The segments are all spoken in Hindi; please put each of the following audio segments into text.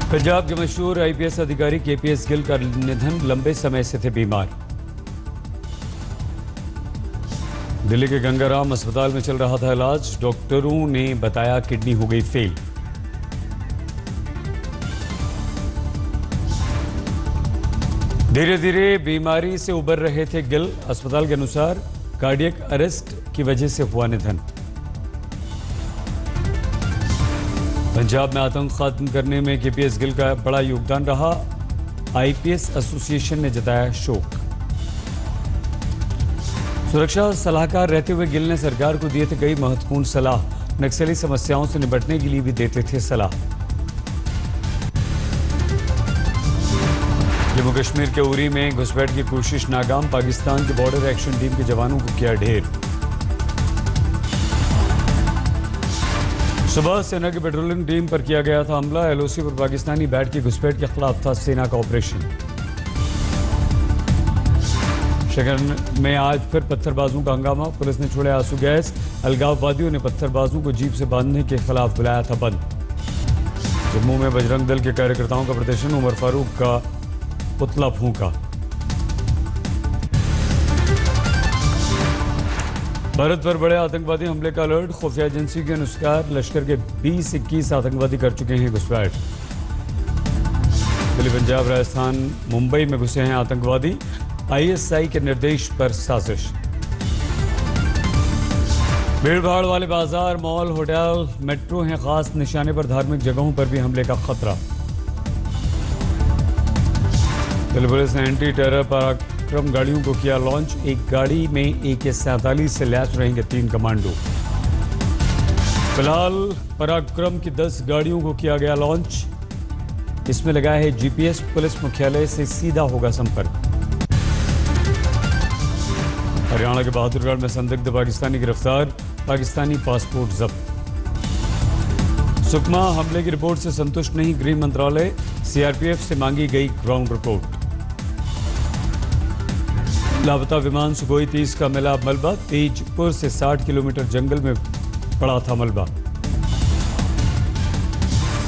पंजाब के मशहूर आईपीएस अधिकारी केपीएस गिल का निधन, लंबे समय से थे बीमार। दिल्ली के गंगाराम अस्पताल में चल रहा था इलाज, डॉक्टरों ने बताया किडनी हो गई फेल। धीरे धीरे बीमारी से उबर रहे थे गिल। अस्पताल के अनुसार कार्डियक अरेस्ट की वजह से हुआ निधन। पंजाब में आतंक खत्म करने में केपीएस गिल का बड़ा योगदान रहा। आईपीएस एसोसिएशन ने जताया शोक। सुरक्षा सलाहकार रहते हुए गिल ने सरकार को दिए थे कई महत्वपूर्ण सलाह। नक्सली समस्याओं से निपटने के लिए भी देते थे सलाह। जम्मू कश्मीर के उरी में घुसपैठ की कोशिश नाकाम, पाकिस्तान के बॉर्डर एक्शन टीम के जवानों को किया ढेर। सुबह सेना की पेट्रोलिंग टीम पर किया गया था हमला। एलओसी पर पाकिस्तानी बैट की घुसपैठ के खिलाफ था सेना का ऑपरेशन। शहर में आज फिर पत्थरबाजों का हंगामा, पुलिस ने छोड़े आंसू गैस। अलगाववादियों ने पत्थरबाजों को जीप से बांधने के खिलाफ बुलाया था बंद। जम्मू में बजरंग दल के कार्यकर्ताओं का प्रदर्शन, उमर फारूक का पुतला फूंका। भारत पर बड़े आतंकवादी हमले का अलर्ट, खुफिया एजेंसी के अनुसार लश्कर के 20-21 आतंकवादी कर चुके हैं घुसपैठ। दिल्ली, पंजाब, राजस्थान, मुंबई में घुसे हैं आतंकवादी। आईएसआई के निर्देश पर साजिश। भीड़ भाड़ वाले बाजार, मॉल, होटल, मेट्रो हैं खास निशाने पर। धार्मिक जगहों पर भी हमले का खतरा। दिल्ली पुलिस ने एंटी टेरर पराक्रम गाड़ियों को किया लॉन्च। एक गाड़ी में AK-47 से लैस रहेंगे 3 कमांडो। फिलहाल पराक्रम की 10 गाड़ियों को किया गया लॉन्च। इसमें लगा है जीपीएस। पुलिस मुख्यालय से सीधा होगा संपर्क। हरियाणा के बहादुरगढ़ में संदिग्ध पाकिस्तानी गिरफ्तार, पाकिस्तानी पासपोर्ट जब्त। सुकमा हमले की रिपोर्ट से संतुष्ट नहीं गृह मंत्रालय, सीआरपीएफ से मांगी गई ग्राउंड रिपोर्ट। लापता विमान सुखोई 30 का मिला मलबा, तेजपुर से 60 किलोमीटर जंगल में पड़ा था मलबा।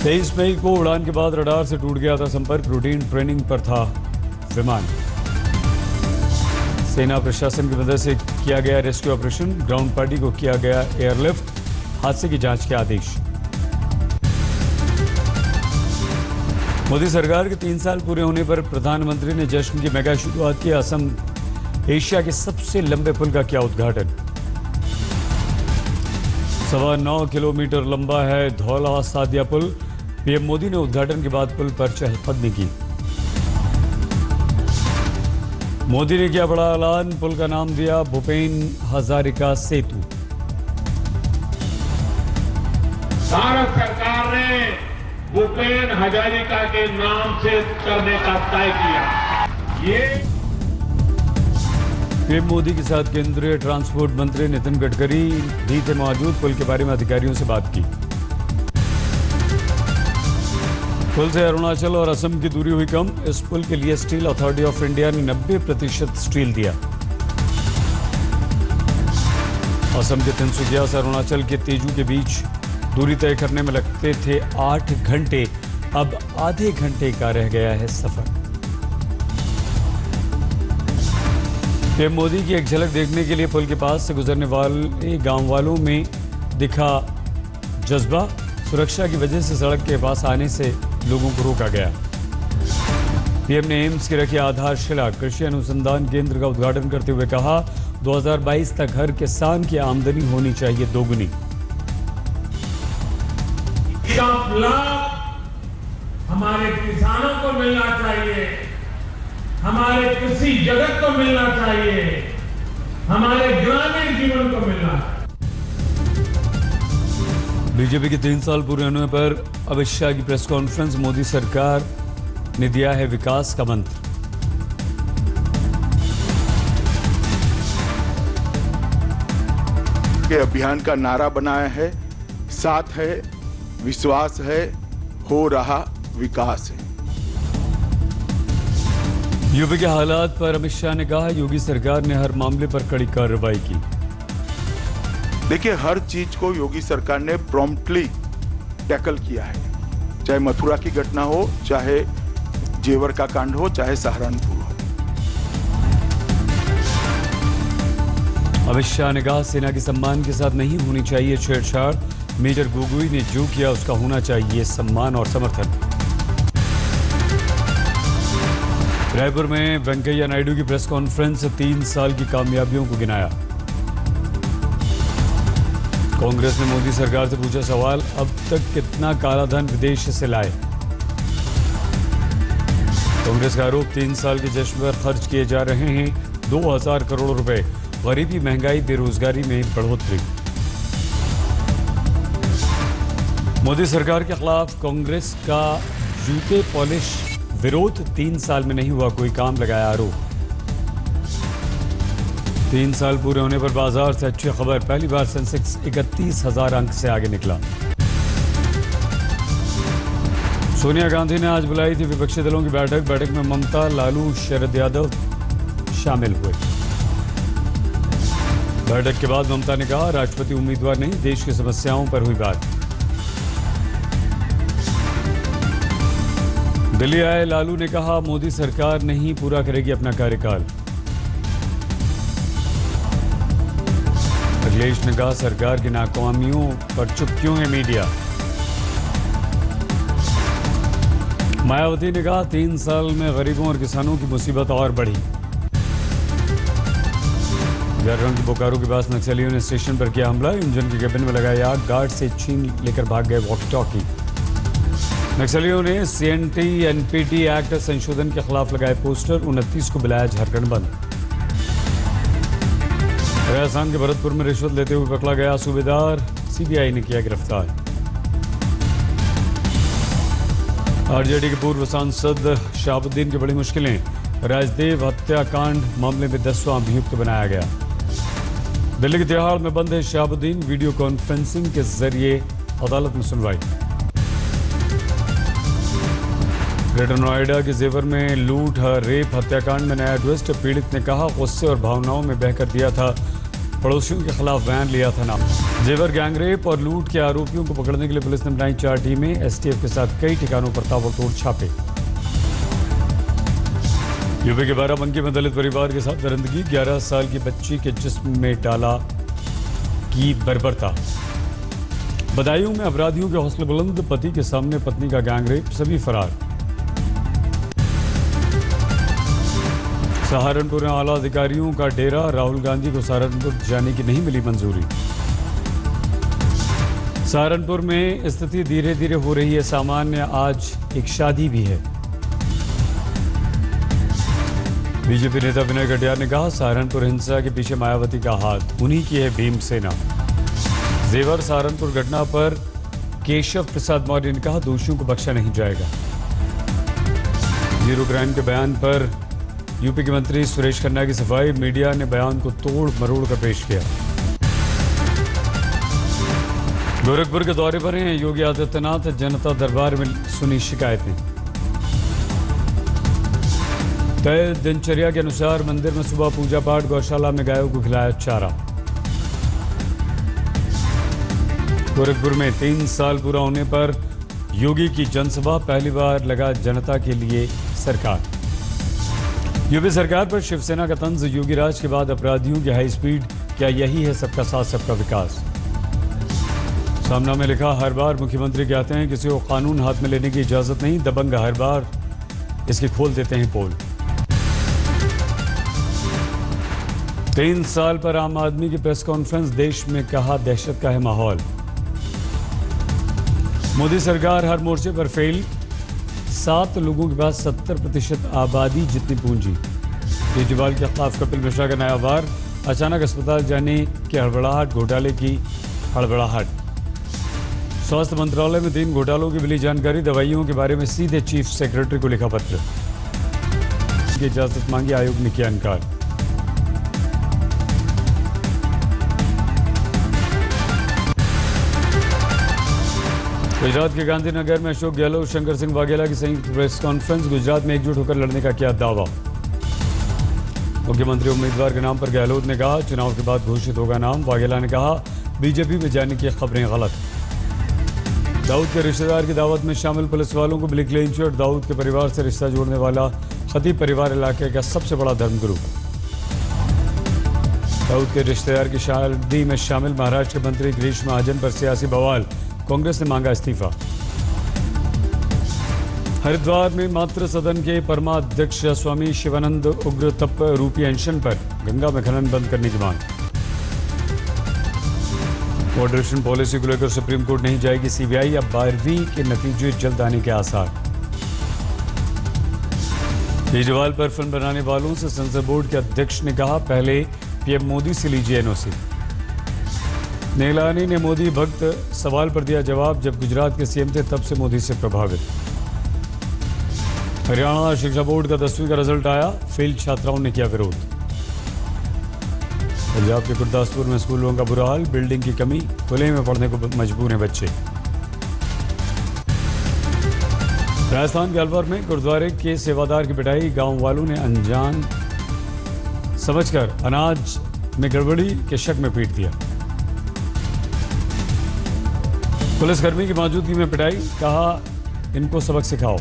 23 मई को उड़ान के बाद रडार से टूट गया था संपर्क, रूटीन ट्रेनिंग पर था विमान। सेना प्रशासन की मदद से किया गया रेस्क्यू ऑपरेशन, ग्राउंड पार्टी को किया गया एयरलिफ्ट, हादसे की जांच के आदेश। मोदी सरकार के 3 साल पूरे होने पर प्रधानमंत्री ने जश्न की मेगा शुरुआत की। असम एशिया के सबसे लंबे पुल का किया उद्घाटन। 9.25 किलोमीटर लंबा है धौला सादिया पुल। पीएम मोदी ने उद्घाटन के बाद पुल पर चहलकदमी की। मोदी ने किया बड़ा ऐलान, पुल का नाम दिया भूपेन हजारिका सेतु। भारत सरकार ने भूपेन हजारिका के नाम से करने का तय किया। ये पीएम मोदी के साथ केंद्रीय ट्रांसपोर्ट मंत्री नितिन गडकरी भी थे मौजूद। पुल के बारे में अधिकारियों से बात की। पुल से अरुणाचल और असम की दूरी हुई कम। इस पुल के लिए स्टील अथॉरिटी ऑफ इंडिया ने 90% स्टील दिया। असम के तिनसुकिया से अरुणाचल के तेजू के बीच दूरी तय करने में लगते थे 8 घंटे, अब आधे घंटे का रह गया है सफर। पीएम मोदी की एक झलक देखने के लिए पुल के पास से गुजरने वाले गांव वालों में दिखा जज्बा। सुरक्षा की वजह से सड़क के पास आने से लोगों को रोका गया। पीएम ने एम्स की रखी आधारशिला। कृषि अनुसंधान केंद्र का उद्घाटन करते हुए कहा 2022 तक हर किसान की आमदनी होनी चाहिए दोगुनी। लाभ हमारे किसानों को मिलना चाहिए, हमारे कृषि जगत को मिलना चाहिए, हमारे ग्रामीण जीवन को मिलना चाहिए। बीजेपी के 3 साल पूरे होने पर अमित शाह की प्रेस कॉन्फ्रेंस। मोदी सरकार ने दिया है विकास का मंत्र। के अभियान का नारा बनाया है, साथ है, विश्वास है, हो रहा विकास है। यूपी के हालात पर अमित शाह ने कहा योगी सरकार ने हर मामले पर कड़ी कार्रवाई की। देखिए, हर चीज को योगी सरकार ने प्रॉम्प्टली टैकल किया है। चाहे मथुरा की घटना हो, चाहे जेवर का कांड हो, चाहे सहारनपुर हो। अमित शाह ने कहा सेना के सम्मान के साथ नहीं होनी चाहिए छेड़छाड़। मेजर गोगोई ने जो किया उसका होना चाहिए सम्मान और समर्थन। रायपुर में वेंकैया नायडू की प्रेस कॉन्फ्रेंस, 3 साल की कामयाबियों को गिनाया। कांग्रेस ने मोदी सरकार से पूछा सवाल, अब तक कितना काला धन विदेश से लाए। कांग्रेस का आरोप, 3 साल के जश्न पर खर्च किए जा रहे हैं 2000 करोड़ रुपए। गरीबी, महंगाई, बेरोजगारी में बढ़ोतरी। मोदी सरकार के खिलाफ कांग्रेस का जूते पॉलिश विरोध, 3 साल में नहीं हुआ कोई काम, लगाया आरोप। 3 साल पूरे होने पर बाजार से अच्छी खबर, पहली बार सेंसेक्स 31,000 अंक से आगे निकला। सोनिया गांधी ने आज बुलाई थी विपक्षी दलों की बैठक में ममता, लालू, शरद यादव शामिल हुए। बैठक के बाद ममता ने कहा राष्ट्रपति उम्मीदवार नहीं, देश की समस्याओं पर हुई बात। दिल्ली आए लालू ने कहा मोदी सरकार नहीं पूरा करेगी अपना कार्यकाल। अखिलेश ने कहा सरकार की नाकामियों पर चुप क्यों है मीडिया। मायावती ने कहा 3 साल में गरीबों और किसानों की मुसीबत और बढ़ी। जयराम की बोकारो के पास नक्सलियों ने स्टेशन पर किया हमला, इंजन के केबिन में लगाई आग, गार्ड से छीन लेकर भाग गए वॉकी टॉकी। नक्सलियों ने CNT NPT एक्ट संशोधन के खिलाफ लगाए पोस्टर, 29 को बुलाया झारखंड बंद। राजस्थान के भरतपुर में रिश्वत लेते हुए पकड़ा गया सूबेदार, CBI ने किया गिरफ्तार। RJD के पूर्व सांसद शहाबुद्दीन की बड़ी मुश्किलें, राजदेव हत्याकांड मामले में 10वां अभियुक्त बनाया गया। दिल्ली के तिहाड़ में बंद है शहाबुद्दीन, वीडियो कॉन्फ्रेंसिंग के जरिए अदालत में सुनवाई। ग्रेटर नोएडा के जेवर में लूट, रेप, हत्याकांड में नया ट्विस्ट। पीड़ित ने कहा गुस्से और भावनाओं में बहकर दिया था, पड़ोसियों के खिलाफ बयान लिया था नाम। जेवर गैंगरेप और लूट के आरोपियों को पकड़ने के लिए पुलिस ने बनाई 4 टीमें, STF के साथ कई ठिकानों पर ताबड़तोड़ छापे। यूपी के बाराबंकी में दलित परिवार के साथ दरिंदगी, 11 साल की बच्ची के जिस्म में डाला की बर्बरता। बदायूं में अपराधियों के हौसले बुलंद, पति के सामने पत्नी का गैंगरेप, सभी फरार। सहारनपुर में आला अधिकारियों का डेरा, राहुल गांधी को सहारनपुर जाने की नहीं मिली मंजूरी। सहारनपुर में स्थिति धीरे धीरे हो रही है सामान्य, आज एक शादी भी है। बीजेपी नेता विनय कटियार ने कहा सहारनपुर हिंसा के पीछे मायावती का हाथ, उन्हीं की है भीमसेना। जेवर सहारनपुर घटना पर केशव प्रसाद मौर्य ने कहा दोषियों को बख्शा नहीं जाएगा। जीरो क्राइम के बयान पर यूपी के मंत्री सुरेश खन्ना की सफाई, मीडिया ने बयान को तोड़ मरोड़ कर पेश किया। गोरखपुर के दौरे पर हैं योगी आदित्यनाथ, जनता दरबार में सुनी शिकायतें। तय दिनचर्या के अनुसार मंदिर में सुबह पूजा पाठ, गौशाला में गायों को खिलाया चारा। गोरखपुर में 3 साल पूरा होने पर योगी की जनसभा, पहली बार लगा जनता के लिए सरकार। यूपी सरकार पर शिवसेना का तंज, योगी राज के बाद अपराधियों की हाई स्पीड, क्या यही है सबका साथ सबका विकास। सामना में लिखा हर बार मुख्यमंत्री कहते हैं किसी को कानून हाथ में लेने की इजाजत नहीं, दबंग हर बार इसकी खोल देते हैं पोल। 3 साल पर आम आदमी की प्रेस कॉन्फ्रेंस, देश में कहा दहशत का है माहौल। मोदी सरकार हर मोर्चे पर फेल, 7 लोगों के पास 70% आबादी जितनी पूंजी। केजरीवाल के खिलाफ कपिल मिश्रा का नया वार, अचानक अस्पताल जाने की हड़बड़ाहट, घोटाले की हड़बड़ाहट। स्वास्थ्य मंत्रालय में 3 घोटालों की मिली जानकारी, दवाइयों के बारे में सीधे चीफ सेक्रेटरी को लिखा पत्र। की इजाजत मांगी, आयोग ने किया इनकार। गुजरात के गांधीनगर में अशोक गहलोत, शंकर सिंह वाघेला की संयुक्त प्रेस कॉन्फ्रेंस, गुजरात में एकजुट होकर लड़ने का किया दावा। मुख्यमंत्री उम्मीदवार के नाम पर गहलोत ने कहा चुनाव के बाद घोषित होगा नाम। वाघेला ने कहा बीजेपी में जाने की खबरें गलत। दाऊद के रिश्तेदार की दावत में शामिल पुलिस वालों को मिली क्लीन चिट। दाऊद के परिवार से रिश्ता जोड़ने वाला खतीब परिवार इलाके का सबसे बड़ा धर्मगुरु। दाऊद के रिश्तेदार की शादी में शामिल महाराष्ट्र के मंत्री गिरीश महाजन पर सियासी बवाल, कांग्रेस ने मांगा इस्तीफा। हरिद्वार में मातृ सदन के परमाध्यक्ष स्वामी शिवानंद उग्र तप रूपी अनशन पर, गंगा में खनन बंद करने की मांग। मॉडरेशन पॉलिसी को लेकर सुप्रीम कोर्ट नहीं जाएगी सीबीआई, अब 12वीं के नतीजे जल्द आने के आसार। केजरीवाल पर फिल्म बनाने वालों से सेंसर बोर्ड के अध्यक्ष ने कहा, पहले पीएम मोदी से लीजिए एनओसी। नीलानी ने मोदी भक्त सवाल पर दिया जवाब, जब गुजरात के सीएम थे तब से मोदी से प्रभावित। हरियाणा शिक्षा बोर्ड का 10वीं का रिजल्ट आया, फेल छात्राओं ने किया विरोध। पंजाब के गुरदासपुर में स्कूलों का बुरा हाल, बिल्डिंग की कमी, खुले में पढ़ने को मजबूर हैं बच्चे। राजस्थान के अलवर में गुरुद्वारे के सेवादार की पिटाई, गांव वालों ने अनजान समझकर अनाज में गड़बड़ी के शक में पीट दिया। पुलिसकर्मी की मौजूदगी में पिटाई, कहा इनको सबक सिखाओ।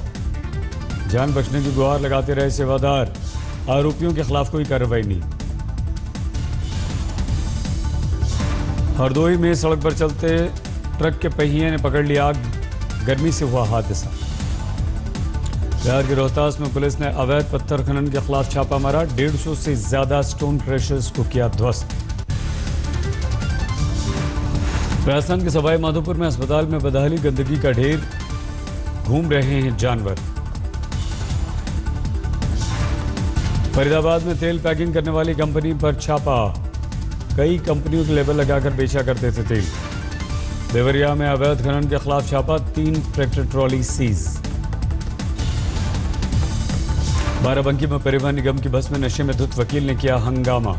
जान बचने की गुहार लगाते रहे सेवादार, आरोपियों के खिलाफ कोई कार्रवाई नहीं। हरदोई में सड़क पर चलते ट्रक के पहिए ने पकड़ लिया आग, गर्मी से हुआ हादसा। बिहार के रोहतास में पुलिस ने अवैध पत्थर खनन के खिलाफ छापा मारा, 150 से ज्यादा स्टोन क्रशर्स को किया ध्वस्त। राजस्थान के सवाई माधोपुर में अस्पताल में बदहाली, गंदगी का ढेर, घूम रहे हैं जानवर। फरीदाबाद में तेल पैकिंग करने वाली कंपनी पर छापा, कई कंपनियों के लेबल लगाकर बेचा करते थे तेल। देवरिया में अवैध खनन के खिलाफ छापा, 3 ट्रैक्टर ट्रॉली सीज। बाराबंकी में परिवहन निगम की बस में नशे में धुत वकील ने किया हंगामा।